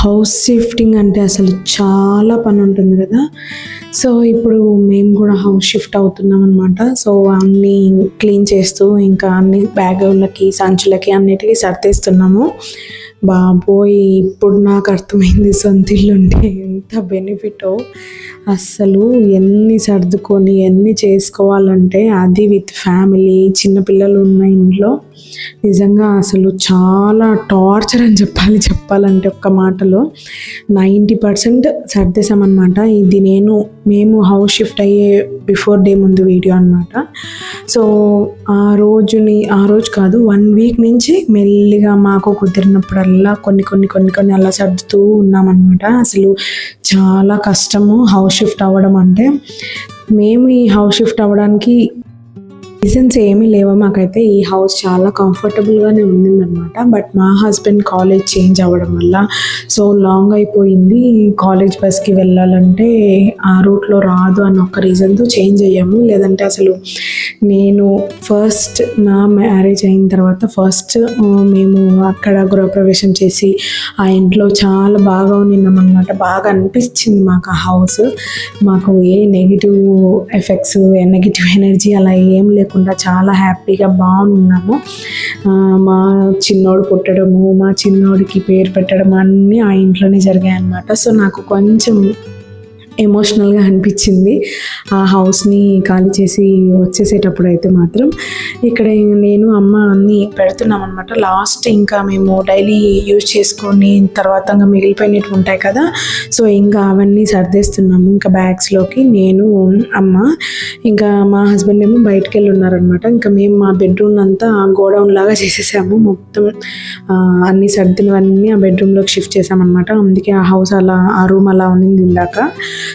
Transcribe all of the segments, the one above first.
House shifting అంటే అసలు చాలా పని ఉంటుంది కదా. సో ఇప్పుడు మేము కూడా హౌస్ షిఫ్ట్ అవుతున్నాం అనమాట. సో అన్నీ క్లీన్ చేస్తూ ఇంకా అన్ని బ్యాగులకి సంచులకి అన్నిటికీ సర్దేస్తున్నాము. బాబోయ్, ఇప్పుడు నాకు అర్థమైంది సొంత ఇల్లు ఉంటే ఎంత బెనిఫిటో. అస్సలు ఎన్ని సర్దుకొని ఎన్ని చేసుకోవాలంటే, అది విత్ ఫ్యామిలీ చిన్నపిల్లలు ఉన్న ఇంట్లో నిజంగా అసలు చాలా టార్చర్ అని చెప్పాలంటే ఒక్క మాటలో 90% సర్దేశామన్నమాట. ఇది మేము హౌస్ షిఫ్ట్ అయ్యే బిఫోర్ డే ముందు వీడియో అనమాట. సో ఆ రోజు కాదు 1 వీక్ నుంచి మెల్లిగా మాకు కుదిరినప్పుడల్లా కొన్ని అలా సర్దుతూ ఉన్నామన్నమాట. అసలు చాలా కష్టము హౌస్ షిఫ్ట్ అవ్వడం అంటే. మేము ఈ హౌస్ షిఫ్ట్ అవ్వడానికి రీజన్స్ ఏమీ లేవు మాకైతే. ఈ హౌస్ చాలా కంఫర్టబుల్గానే ఉండిందనమాట. బట్ మా హస్బెండ్ కాలేజ్ చేంజ్ అవ్వడం వల్ల సో లాంగ్ అయిపోయింది, కాలేజ్ బస్కి వెళ్ళాలంటే ఆ రూట్లో రాదు అన్న ఒక రీజన్తో చేంజ్ అయ్యాము. లేదంటే అసలు నేను ఫస్ట్ నా మ్యారేజ్ అయిన తర్వాత మేము అక్కడ గృహప్రవేశం చేసి ఆ ఇంట్లో చాలా బాగా ఉన్నామన్నమాట. బాగా అనిపించింది మాకు ఆ హౌస్. మాకు ఏ నెగిటివ్ ఎఫెక్ట్స్, నెగిటివ్ ఎనర్జీ అలా ఏం లేకుండా చాలా హ్యాపీగా బాగున్నాము. మా చిన్నోడు పుట్టడము, మా చిన్నోడికి పేరు పెట్టడం అన్నీ ఆ ఇంట్లోనే జరిగాయి అన్నమాట. సో నాకు కొంచెం ఎమోషనల్గా అనిపించింది ఆ హౌస్ని ఖాళీ చేసి వచ్చేసేటప్పుడు. అయితే మాత్రం ఇక్కడ నేను అమ్మ అన్నీ పెడుతున్నాం అనమాట. లాస్ట్ ఇంకా మేము డైలీ యూజ్ చేసుకొని తర్వాత ఇంకా మిగిలిపోయినట్టు ఉంటాయి కదా, సో ఇంకా అవన్నీ సర్దేస్తున్నాము ఇంకా బ్యాగ్స్లోకి. నేను అమ్మ ఇంకా మా హస్బెండ్ ఏమో బయటకు వెళ్ళి ఉన్నారనమాట. ఇంకా మేము మా బెడ్రూమ్ అంతా గోడౌన్ లాగా చేసేసాము. మొత్తం అన్ని సర్దినవన్నీ ఆ బెడ్రూమ్లోకి షిఫ్ట్ చేసామన్నమాట. అందుకే ఆ హౌస్ అలా, ఆ రూమ్ అలా ఉన్నింది ఇందాక.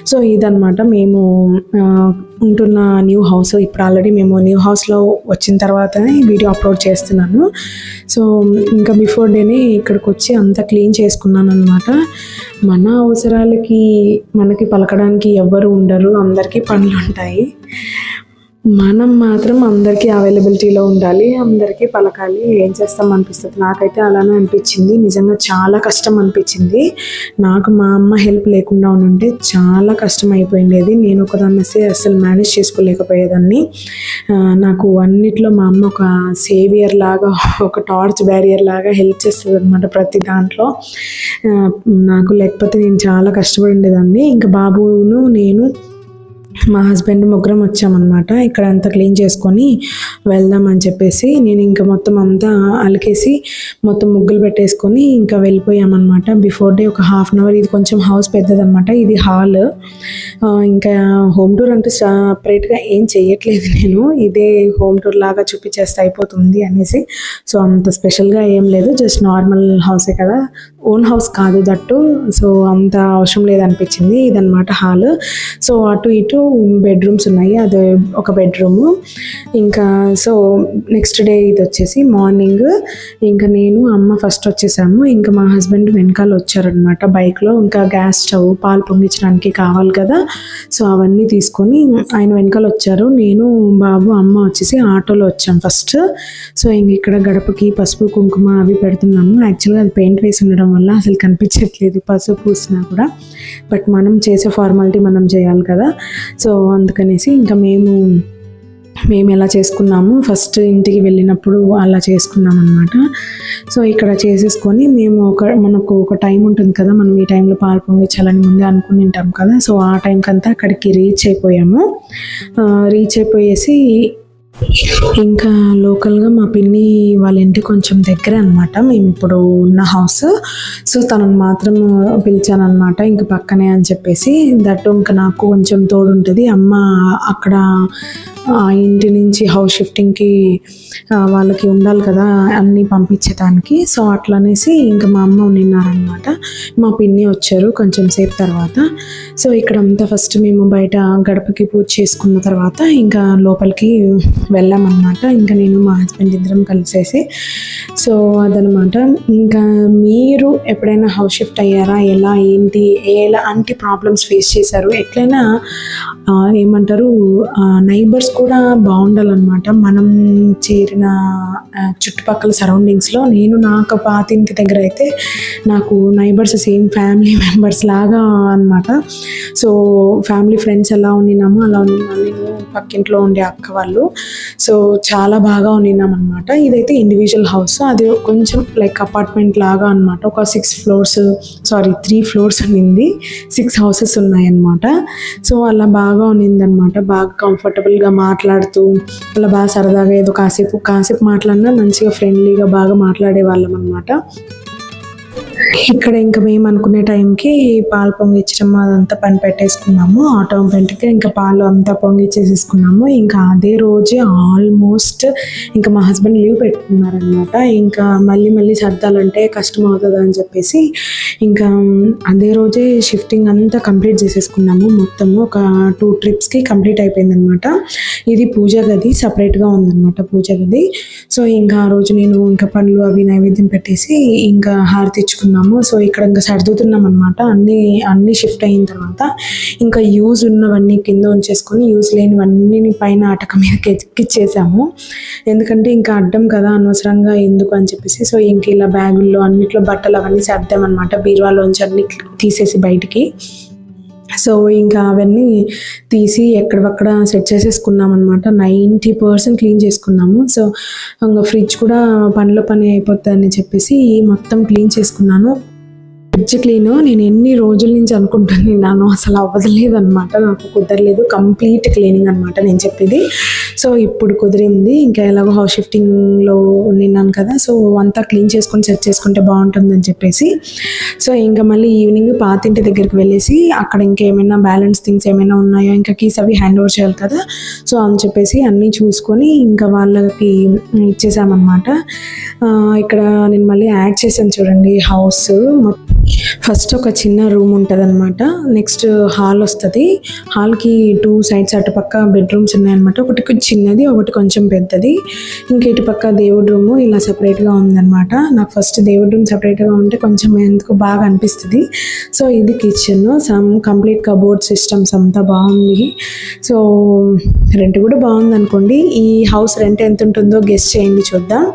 సో ఇదనమాట మేము ఉంటున్న న్యూ హౌస్. ఇప్పుడు ఆల్రెడీ మేము న్యూ హౌస్లో వచ్చిన తర్వాతనే వీడియో అప్లోడ్ చేస్తున్నాను. సో ఇంకా బిఫోర్ డేనే ఇక్కడికి వచ్చి అంతా క్లీన్ చేసుకున్నాను అనమాట. మన అవసరాలకి మనకి పలకడానికి ఎవ్వరు ఉండరు, అందరికీ పనులు ఉంటాయి. మనం మాత్రం అందరికీ అవైలబిలిటీలో ఉండాలి, అందరికీ పలకాలి. ఏం చేస్తాం అనిపిస్తుంది. నాకైతే అలానే అనిపించింది. నిజంగా చాలా కష్టం అనిపించింది. నాకు మా అమ్మ హెల్ప్ లేకుండా ఉంటే చాలా కష్టం అయిపోయింది. నేను ఒకదాన్ని అసలు మేనేజ్ చేసుకోలేకపోయేదాన్ని. నాకు అన్నిట్లో మా అమ్మ ఒక సేవియర్ లాగా, ఒక టార్చ్ బ్యారియర్ లాగా హెల్ప్ చేస్తుంది అనమాట ప్రతి దాంట్లో. నాకు లేకపోతే నేను చాలా కష్టపడి ఉండేదాన్ని. ఇంకా బాబును నేను మా హస్బెండ్ ముగ్గురం వచ్చామన్నమాట. ఇక్కడ అంతా క్లీన్ చేసుకొని వెళ్దామని చెప్పేసి నేను ఇంకా మొత్తం అంతా అలికేసి మొత్తం ముగ్గులు పెట్టేసుకొని ఇంకా వెళ్ళిపోయామన్నమాట. బిఫోర్ డే ఒక ½ అవర్. ఇది కొంచెం హౌస్ పెద్దదన్నమాట. ఇది హాల్. ఇంకా హోమ్ టూర్ అంటే సపరేట్గా ఏం చేయట్లేదు నేను. ఇదే హోమ్ టూర్ లాగా చూపించేస్తే అయిపోతుంది అనేసి. సో అంత స్పెషల్గా ఏం లేదు, జస్ట్ నార్మల్ హౌసే కదా, ఓన్ హౌస్ కాదు దట్టు. సో అంత అవసరం లేదనిపించింది. ఇదన్నమాట హాల్. సో అటు ఇటు బెడ్రూమ్స్ ఉన్నాయి. అది ఒక బెడ్రూము. ఇంకా సో నెక్స్ట్ డే ఇది వచ్చేసి మార్నింగ్ ఇంకా నేను అమ్మ ఫస్ట్ వచ్చేసాము. ఇంకా మా హస్బెండ్ వెనకాల వచ్చారనమాట బైక్లో. ఇంకా గ్యాస్ స్టవ్, పాలు పొంగించడానికి కావాలి కదా, సో అవన్నీ తీసుకొని ఆయన వెనకాల వచ్చారు. నేను బాబు అమ్మ వచ్చేసి ఆటోలో వచ్చాం ఫస్ట్. సో ఇంక ఇక్కడ గడపకి పసుపు కుంకుమ అవి పెడుతున్నాము. యాక్చువల్గా అది పెయింట్ వేసి ఉండడం వల్ల అసలు కనిపించట్లేదు పసుపు పూసినా కూడా. బట్ మనం చేసే ఫార్మాలిటీ మనం చేయాలి కదా, సో అందుకనేసి ఇంకా మేము ఎలా చేసుకున్నాము, ఫస్ట్ ఇంటికి వెళ్ళినప్పుడు అలా చేసుకున్నాం అనమాట. సో ఇక్కడ చేసేసుకొని మనకు ఒక టైం ఉంటుంది కదా, మనం ఈ టైంలో పాలు పొంగించాలని ముందే అనుకుని ఉంటాం కదా. సో ఆ టైంకంతా అక్కడికి రీచ్ అయిపోయేసి ఇంకా లోకల్గా మా పిన్ని వాళ్ళ ఇంటి కొంచెం దగ్గర అనమాట మేము ఇప్పుడు ఉన్న హౌస్. సో తనను మాత్రం పిలిచాను అనమాట, ఇంక పక్కనే అని చెప్పేసి. దట్టు ఇంకా నాకు కొంచెం తోడు ఉంటుంది. అమ్మ అక్కడ ఆ ఇంటి నుంచి హౌస్ షిఫ్టింగ్కి వాళ్ళకి ఉండాలి కదా అన్నీ పంపించడానికి. సో అట్లనేసి ఇంకా మా అమ్మ ఉన్నారనమాట. మా పిన్ని వచ్చారు కొంచెం సేపు తర్వాత. సో ఇక్కడంతా ఫస్ట్ మేము బయట గడపకి పూజ చేసుకున్న తర్వాత ఇంకా లోపలికి వెళ్ళామన్నమాట. ఇంకా నేను మా హస్బెండ్ ఇద్దరం కలిసేసి. సో అదనమాట. ఇంకా మీరు ఎప్పుడైనా హౌస్ షిఫ్ట్ అయ్యారా, ఎలాంటి ప్రాబ్లమ్స్ ఫేస్ చేశారు, ఎట్లయినా ఏమంటారు నైబర్స్ కూడా బాగుండాలన్నమాట. మనం చేరిన చుట్టుపక్కల సరౌండింగ్స్లో నాకు పాతింటి దగ్గర అయితే నాకు నైబర్స్ సేమ్ ఫ్యామిలీ మెంబర్స్ లాగా అనమాట. సో ఫ్యామిలీ ఫ్రెండ్స్ ఎలా ఉన్నామో అలా ఉన్నాను నేను, పక్కింట్లో ఉండే అక్క వాళ్ళు. సో చాలా బాగా ఉన్నాం అనమాట. ఇదైతే ఇండివిజువల్ హౌస్, అది కొంచెం లైక్ అపార్ట్మెంట్ లాగా అనమాట. ఒక 3 ఫ్లోర్స్ ఉన్నింది, 6 హౌసెస్ ఉన్నాయన్నమాట. సో అలా బాగా ఉన్నిందనమాట. బాగా కంఫర్టబుల్గా మాట్లాడుతూ అలా బాగా సరదాగా ఏదో కాసేపు మాట్లాడినా మంచిగా ఫ్రెండ్లీగా బాగా మాట్లాడే వాళ్ళం అనమాట. ఇక్కడ ఇంకా మేము అనుకునే టైంకి పాలు పొంగిచ్చడం అదంతా పని పెట్టేసుకున్నాము. ఆటోమేటిక్గా ఇంకా పాలు అంతా పొంగిచ్చేసేసుకున్నాము. ఇంకా అదే రోజే ఆల్మోస్ట్ ఇంకా మా హస్బెండ్ లీవ్ పెట్టుకున్నారనమాట. ఇంకా మళ్ళీ సర్దాలంటే కష్టం అవుతుంది అని చెప్పేసి ఇంకా అదే రోజే షిఫ్టింగ్ అంతా కంప్లీట్ చేసేసుకున్నాము. మొత్తము ఒక 2 ట్రిప్స్కి కంప్లీట్ అయిపోయిందనమాట. ఇది పూజా గది సపరేట్గా ఉందన్నమాట, పూజా గది. సో ఇంకా ఆ రోజు నేను ఇంకా పండ్లు అవి నైవేద్యం పెట్టేసి ఇంకా హారతి ఇచ్చుకున్నాము. సో ఇక్కడ ఇంకా సర్దుతున్నాం అనమాట. అన్నీ షిఫ్ట్ అయిన తర్వాత ఇంకా యూజ్ ఉన్నవన్నీ కింద ఉంచేసుకొని యూజ్ లేనివన్నీ పైన అటక మీదకి ఎక్కిచ్చేసాము. ఎందుకంటే ఇంకా అడ్డం కదా, అనవసరంగా ఎందుకు అని చెప్పేసి. సో ఇంక ఇలా బ్యాగుల్లో అన్నిట్లో బట్టలు అవన్నీ సర్దామన్నమాట, బీరువాలోంచి అన్ని తీసేసి బయటికి. సో ఇంకా అవన్నీ తీసి ఎక్కడక్కడ సెట్ చేసేసుకున్నాం అనమాట. 90% క్లీన్ చేసుకున్నాము. సో ఇంకా ఫ్రిడ్జ్ కూడా పనిలో పని అయిపోతుందని చెప్పేసి మొత్తం క్లీన్ చేసుకున్నాను. ఫ్రిడ్జ్ క్లీన్ నేను ఎన్ని రోజుల నుంచి అనుకుంటున్నాను, అసలు అవ్వలేదు అనమాట, నాకు కుదరలేదు. కంప్లీట్ క్లీనింగ్ అనమాట నేను చెప్పేది. సో ఇప్పుడు కుదిరింది. ఇంకా ఎలాగో హౌస్ షిఫ్టింగ్లో ఉన్నాను కదా, సో అంతా క్లీన్ చేసుకొని సెట్ చేసుకుంటే బాగుంటుందని చెప్పేసి సో ఇంకా మళ్ళీ ఈవినింగ్ పాతింటి దగ్గరికి వెళ్ళేసి అక్కడ ఇంకేమైనా బ్యాలెన్స్ థింగ్స్ ఏమైనా ఉన్నాయో, ఇంకా కీస్ అవి హ్యాండ్ ఓవర్ చేయాలి కదా, సో అని చెప్పేసి అన్నీ చూసుకొని ఇంకా వాళ్ళకి ఇచ్చేసామన్నమాట. ఇక్కడ నేను మళ్ళీ యాడ్ చేశాను చూడండి హౌస్. ఫస్ట్ ఒక చిన్న రూమ్ ఉంటుంది అనమాట, నెక్స్ట్ హాల్ వస్తుంది. హాల్కి 2 సైడ్స్ అటుపక్క బెడ్రూమ్స్ ఉన్నాయన్నమాట. ఒకటి చిన్నది, ఒకటి కొంచెం పెద్దది. ఇంకా ఇటుపక్క దేవుడి రూము ఇలా సపరేట్గా ఉందన్నమాట. నాకు ఫస్ట్ దేవుడి రూమ్ సపరేట్గా ఉంటే కొంచెం ఎందుకు బాగా అనిపిస్తుంది. సో ఇది కిచెన్, కంప్లీట్ కబోర్డ్ సిస్టమ్స్ అంతా బాగుంది. సో రెంట్ కూడా బాగుంది అనుకోండి. ఈ హౌస్ రెంట్ ఎంత ఉంటుందో గెస్ట్ చేయండి, చూద్దాం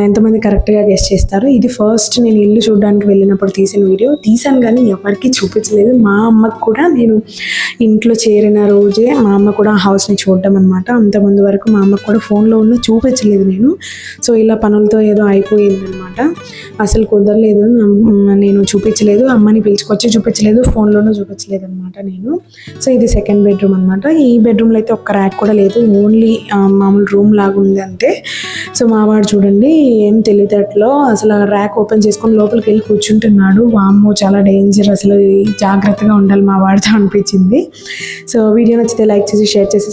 ఎంతమంది కరెక్ట్గా గెస్ట్ చేస్తారు. ఇది ఫస్ట్ నేను ఇల్లు చూడడానికి వెళ్ళినప్పుడు తీసిన వీడియో తీసాను, కానీ ఎవరికి చూపించలేదు. మా అమ్మకు కూడా నేను ఇంట్లో చేరిన రోజే మా అమ్మ కూడా హౌస్ని చూడడం అనమాట. అంతకుముందు వరకు మా అమ్మకు కూడా ఫోన్లో ఉన్న చూపించలేదు నేను. సో ఇలా పనులతో ఏదో అయిపోయింది అనమాట, అసలు కుదరలేదు, నేను చూపించలేదు. అమ్మని పిలుచుకొచ్చి చూపించలేదు, ఫోన్లోనూ చూపించలేదు అనమాట నేను. సో ఇది సెకండ్ బెడ్రూమ్ అనమాట. ఈ బెడ్రూమ్లో అయితే ఒక్క ర్యాక్ కూడా లేదు, ఓన్లీ మామూలు రూమ్ లాగా ఉంది అంతే. సో మా వాడు చూడండి ఏం తెలియదట్లో అసలు ర్యాక్ ఓపెన్ చేసుకొని లోపలికి వెళ్ళి కూర్చుంటున్నాడు. వామ్మో చాలా డేంజర్, అసలు జాగ్రత్తగా ఉండాలి మా వాడితో అనిపించింది. సో వీడియో నచ్చితే లైక్ చేసి షేర్ చేసి